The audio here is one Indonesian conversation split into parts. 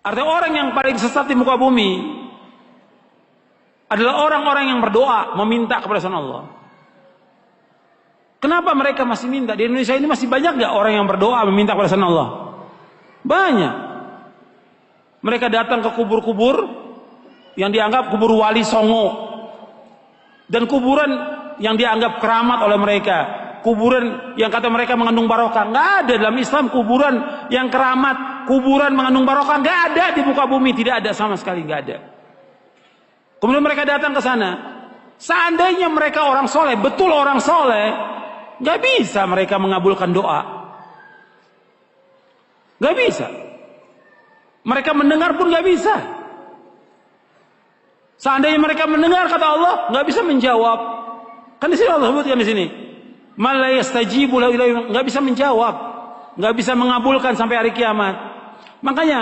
Artinya orang yang paling sesat di muka bumi adalah orang-orang yang berdoa meminta kepada selain Allah. Kenapa mereka masih minta? Di Indonesia ini masih banyak nggak orang yang berdoa meminta kepada selain Allah? Banyak. Mereka datang ke kubur-kubur yang dianggap kubur wali songo, dan kuburan yang dianggap keramat oleh mereka, kuburan yang kata mereka mengandung barokah. Nggak ada dalam Islam kuburan yang keramat, kuburan mengandung barokah, nggak ada di muka bumi, tidak ada sama sekali, nggak ada. Kemudian mereka datang ke sana. Seandainya mereka orang soleh, betul orang soleh, nggak bisa mereka mengabulkan doa, nggak bisa. Mereka mendengar pun nggak bisa. Seandainya mereka mendengar kata Allah, nggak bisa menjawab. Kan di sini Allah sebutkan di sini, "Man la yastajibu lahu ila," nggak bisa menjawab, nggak bisa mengabulkan sampai hari kiamat. Makanya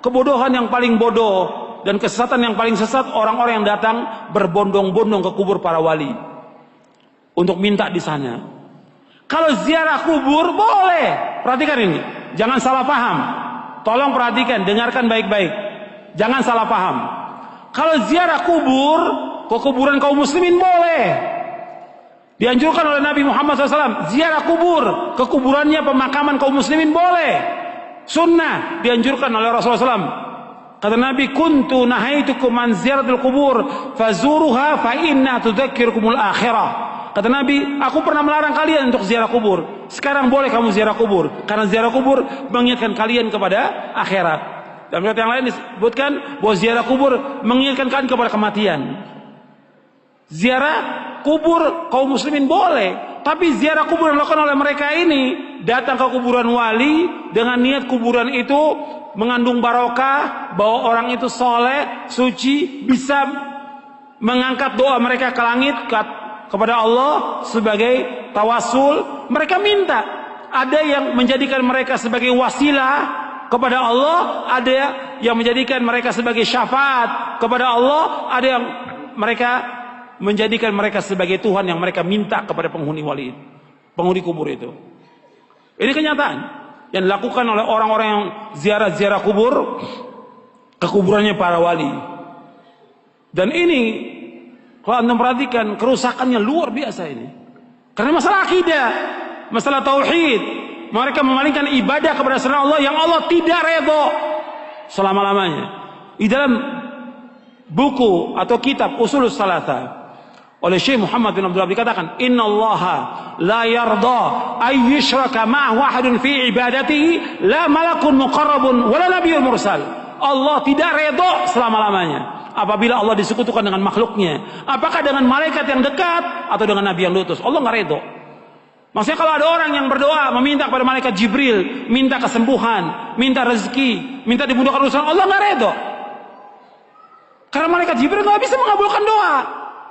kebodohan yang paling bodoh dan kesesatan yang paling sesat orang-orang yang datang berbondong-bondong ke kubur para wali untuk minta di sana. Kalau ziarah kubur boleh, perhatikan ini, jangan salah paham. Tolong perhatikan, dengarkan baik-baik, jangan salah paham. Kalau ziarah kubur ke kuburan kaum muslimin boleh, dianjurkan oleh Nabi Muhammad SAW. Ziarah kubur ke kuburannya pemakaman kaum muslimin boleh, sunnah, dianjurkan oleh Rasulullah SAW. Kata Nabi, kuntu nahaitukum an ziyaratil kubur fazuruha fa inna tudzakirukumul akhirah. Kata Nabi, aku pernah melarang kalian untuk ziarah kubur. Sekarang boleh kamu ziarah kubur, karena ziarah kubur mengingatkan kalian kepada akhirat. Dalam riwayat yang lain disebutkan bahwa ziarah kubur mengingatkan kalian kepada kematian. Ziarah kubur kaum muslimin boleh, tapi ziarah kubur yang dilakukan oleh mereka ini, datang ke kuburan wali dengan niat kuburan itu mengandung barokah, bahwa orang itu soleh, suci, bisa mengangkat doa mereka ke langit kepada Allah sebagai tawasul. Mereka minta, ada yang menjadikan mereka sebagai wasilah kepada Allah, ada yang menjadikan mereka sebagai syafaat kepada Allah, ada yang mereka menjadikan mereka sebagai Tuhan yang mereka minta kepada penghuni wali, penghuni kubur itu. Ini kenyataan yang dilakukan oleh orang-orang yang ziarah-ziarah kubur ke kuburannya para wali. Dan ini kalau anda perhatikan, kerusakannya luar biasa ini. Karena masalah akidah, masalah tauhid, mereka memalingkan ibadah kepada selain Allah yang Allah tidak redha selama-lamanya. Di dalam buku atau kitab Ushulus Tsalatsa oleh Syekh Muhammad bin Abdul Wahhab dikatakan, innallaha la yarda ay yushraka ma'ahu ahadun fi ibadatihi, la malakun muqarrabun wala nabiyyun mursal. Allah tidak redha selama-lamanya apabila Allah disekutukan dengan makhluknya, apakah dengan malaikat yang dekat atau dengan nabi yang diutus. Allah nggak redha. Maksudnya kalau ada orang yang berdoa meminta kepada malaikat Jibril, minta kesembuhan, minta rezeki, minta dimudahkan urusan, Allah nggak redha. Karena malaikat Jibril nggak bisa mengabulkan doa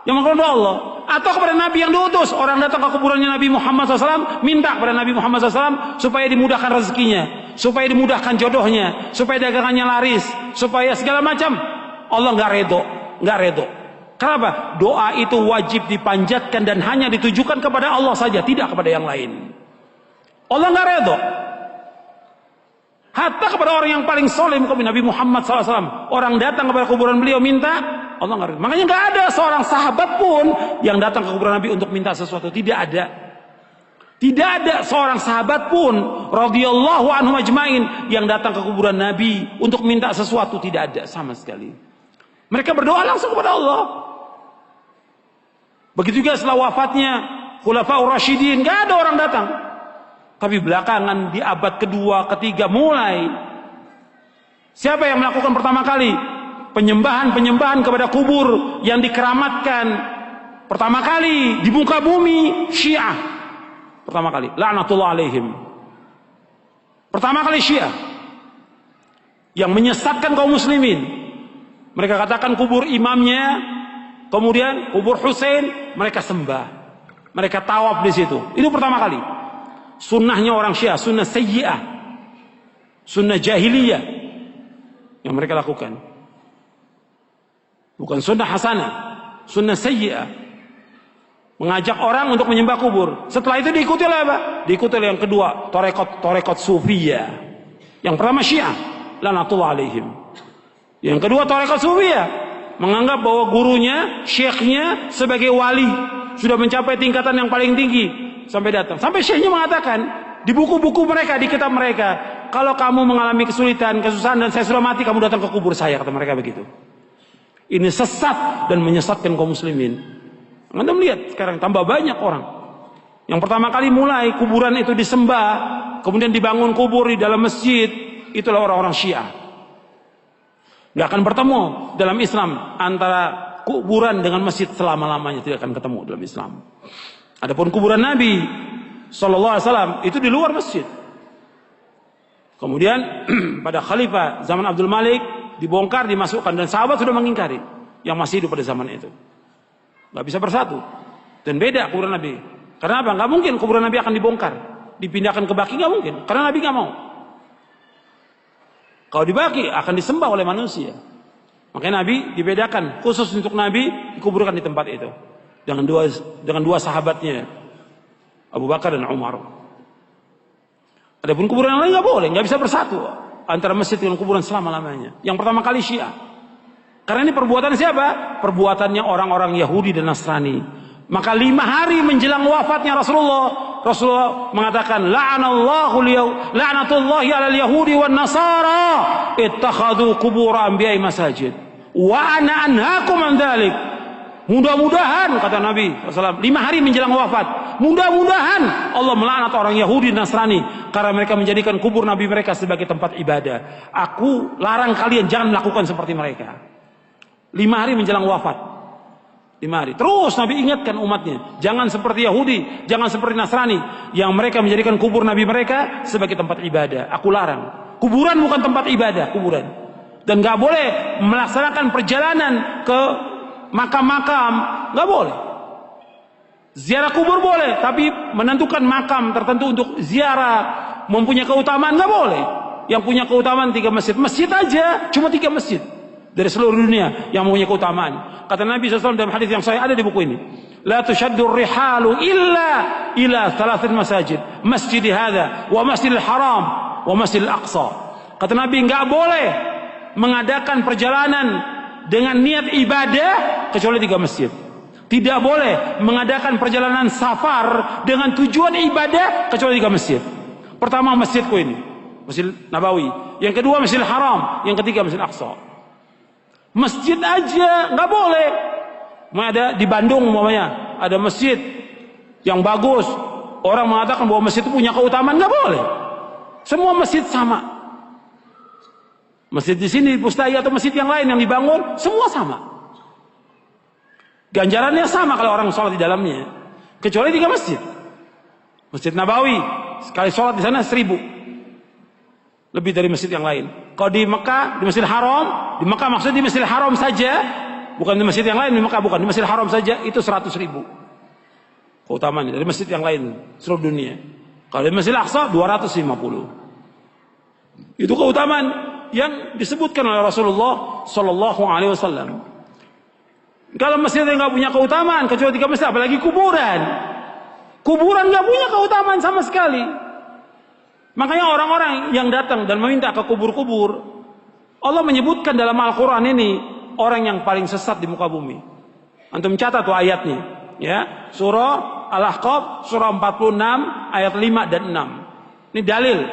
yang mengabulkan doa Allah. Atau kepada nabi yang diutus, orang datang ke kuburannya Nabi Muhammad SAW, minta kepada Nabi Muhammad SAW supaya dimudahkan rezekinya, supaya dimudahkan jodohnya, supaya dagangannya laris, supaya segala macam. Allah nggak redho, nggak redho. Kenapa? Doa itu wajib dipanjatkan dan hanya ditujukan kepada Allah saja, tidak kepada yang lain. Allah nggak redho. Hatta kepada orang yang paling soleh, Nabi Muhammad SAW, orang datang kepada kuburan beliau minta, Allah nggak redho. Makanya nggak ada seorang sahabat pun yang datang ke kuburan Nabi untuk minta sesuatu, tidak ada. Tidak ada seorang sahabat pun radhiyallahu anhum ajmain yang datang ke kuburan Nabi untuk minta sesuatu, tidak ada sama sekali. Mereka berdoa langsung kepada Allah. Begitu juga setelah wafatnya Khulafaur Rasyidin, nggak ada orang datang. Tapi belakangan di abad kedua, ketiga mulai, siapa yang melakukan pertama kali penyembahan kepada kubur yang dikeramatkan pertama kali di muka bumi? Syiah. Pertama kali, laknatullah alaihim. Pertama kali Syiah yang menyesatkan kaum muslimin. Mereka katakan kubur imamnya, kemudian kubur Husain mereka sembah, mereka tawaf di situ. Itu pertama kali. Sunnahnya orang Syiah, sunnah sayyi'ah, sunnah jahiliyah yang mereka lakukan. Bukan sunnah hasanah, sunnah sayyi'ah. Mengajak orang untuk menyembah kubur. Setelah itu diikuti oleh apa? Diikuti oleh yang kedua, torekot sufiyah. Yang pertama Syiah, laknatullah alaihim. Yang kedua, tarekat sufiyah menganggap bahwa gurunya, syekhnya sebagai wali, sudah mencapai tingkatan yang paling tinggi sampai datang. Sampai syekhnya mengatakan di buku-buku mereka, di kitab mereka, kalau kamu mengalami kesulitan, kesusahan dan saya sudah mati, kamu datang ke kubur saya, kata mereka begitu. Ini sesat dan menyesatkan kaum muslimin. Anda melihat sekarang tambah banyak orang yang pertama kali mulai kuburan itu disembah, kemudian dibangun kubur di dalam masjid, itulah orang-orang Syiah. Nggak akan bertemu dalam Islam antara kuburan dengan masjid selama-lamanya, tidak akan ketemu dalam Islam. Adapun kuburan Nabi Sallallahu Alaihi Wasallam itu di luar masjid. Kemudian pada khalifah zaman Abdul Malik dibongkar, dimasukkan, dan sahabat sudah mengingkari yang masih hidup pada zaman itu. Nggak bisa bersatu dan beda kuburan Nabi. Karena apa? Nggak mungkin kuburan Nabi akan dibongkar, dipindahkan ke Baqi, nggak mungkin. Karena Nabi nggak mau. Kalau di Baqi akan disembah oleh manusia. Makanya Nabi dibedakan khusus untuk Nabi, dikuburkan di tempat itu dengan dua sahabatnya, Abu Bakar dan Umar. Adapun kuburan yang lain nggak boleh, nggak bisa bersatu antara masjid dengan kuburan selama-lamanya. Yang pertama kali Syiah. Karena ini perbuatan siapa? Perbuatannya orang-orang Yahudi dan Nasrani. Maka 5 hari menjelang wafatnya Rasulullah mengatakan, la'natullahi 'alal yahudi wan nasara ittakhadhu qubur anbiya'i masajid wa ana anhaakum an dzalik. Mudah-mudahan, kata Nabi SAW, 5 hari menjelang wafat, mudah-mudahan Allah melaknat orang Yahudi dan Nasrani karena mereka menjadikan kubur Nabi mereka sebagai tempat ibadah. Aku larang kalian jangan melakukan seperti mereka. 5 hari menjelang wafat. 5 hari. Terus Nabi ingatkan umatnya, jangan seperti Yahudi, jangan seperti Nasrani yang mereka menjadikan kubur Nabi mereka sebagai tempat ibadah. Aku larang. Kuburan bukan tempat ibadah, kuburan. Dan gak boleh melaksanakan perjalanan ke makam-makam, gak boleh. Ziarah kubur boleh, tapi menentukan makam tertentu untuk ziarah mempunyai keutamaan gak boleh. Yang punya keutamaan 3 masjid, masjid aja, cuma 3 masjid dari seluruh dunia yang mempunyai keutamaan. Kata Nabi SAW dalam hadis yang saya ada di buku ini, la tushaddur rihalu illa ila 3 masajid, masjid hadza wa masjidil haram wa masjidil aqsa. Kata Nabi, enggak boleh mengadakan perjalanan dengan niat ibadah kecuali 3 masjid. Tidak boleh mengadakan perjalanan safar dengan tujuan ibadah kecuali 3 masjid. Pertama masjidku ini, Masjid Nabawi. Yang kedua Masjidil Haram. Yang ketiga Masjid Aqsa. Masjid aja nggak boleh. Ada di Bandung umpamanya ada masjid yang bagus, orang mengatakan bahwa masjid itu punya keutamaan, nggak boleh. Semua masjid sama. Masjid di sini di Pustai atau masjid yang lain yang dibangun semua sama. Ganjarannya sama kalau orang sholat di dalamnya, kecuali 3 masjid. Masjid Nabawi sekali sholat di sana 1000. Lebih dari masjid yang lain. Kalau di Mekah, di Masjidil Haram, di Mekah maksudnya di Masjidil Haram saja, bukan di masjid yang lain, di Mekah bukan, di Masjidil Haram saja itu 100.000 keutamaannya dari masjid yang lain seluruh dunia. Kalau di Masjidil Aqsa 250. Itu keutamaan yang disebutkan oleh Rasulullah Sallallahu Alaihi Wasallam. Kalau masjid yang nggak punya keutamaan kecuali 3 masjid, apalagi kuburan. Kuburan nggak punya keutamaan sama sekali. Makanya orang-orang yang datang dan meminta ke kubur-kubur, Allah menyebutkan dalam Al-Quran ini orang yang paling sesat di muka bumi. Antum catat tuh ayatnya, ya. Surah Al-Ahqaf, surah 46 ayat 5 dan 6. Ini dalil